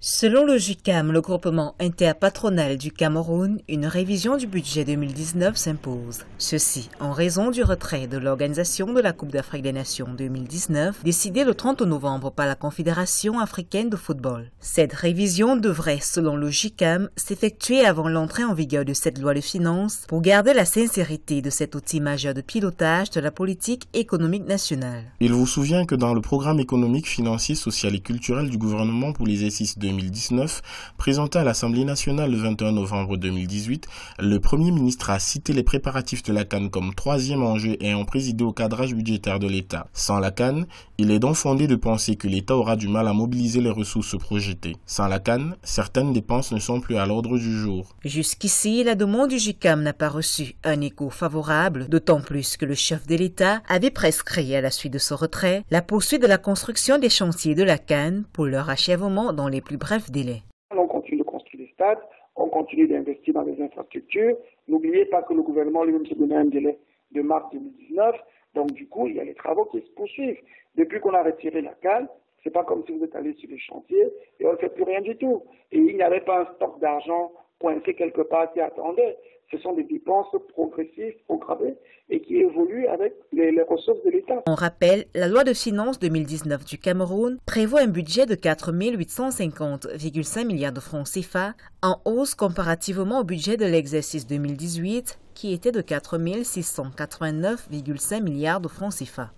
Selon le JICAM, le groupement interpatronal du Cameroun, une révision du budget 2019 s'impose. Ceci en raison du retrait de l'organisation de la Coupe d'Afrique des Nations 2019, décidée le 30 novembre par la Confédération africaine de football. Cette révision devrait, selon le JICAM, s'effectuer avant l'entrée en vigueur de cette loi de finances pour garder la sincérité de cet outil majeur de pilotage de la politique économique nationale. Il vous souvient que dans le programme économique, financier, social et culturel du gouvernement pour l'exercice 2019, présenté à l'Assemblée nationale le 21 novembre 2018, le Premier ministre a cité les préparatifs de la CAN comme troisième enjeu ayant présidé au cadrage budgétaire de l'État. Sans la CAN, il est donc fondé de penser que l'État aura du mal à mobiliser les ressources projetées. Sans la CAN, certaines dépenses ne sont plus à l'ordre du jour. Jusqu'ici, la demande du JICAM n'a pas reçu un écho favorable, d'autant plus que le chef de l'État avait prescrit à la suite de ce retrait la poursuite de la construction des chantiers de la CAN pour leur achèvement dans les plus brefs délais. On continue de construire des stades, on continue d'investir dans les infrastructures. N'oubliez pas que le gouvernement lui-même se donnait un délai de mars 2019. Donc du coup, il y a les travaux qui se poursuivent. Depuis qu'on a retiré la CAN, c'est pas comme si vous êtes allé sur les chantiers et on ne fait plus rien du tout. Et il n'y avait pas un stock d'argent coincé quelque part qui attendait. Ce sont des dépenses progressives, programmées et qui évoluent avec les ressources de l'État. On rappelle, la loi de finances 2019 du Cameroun prévoit un budget de 4 850,5 milliards de francs CFA, en hausse comparativement au budget de l'exercice 2018 qui était de 4 689,5 milliards de francs CFA.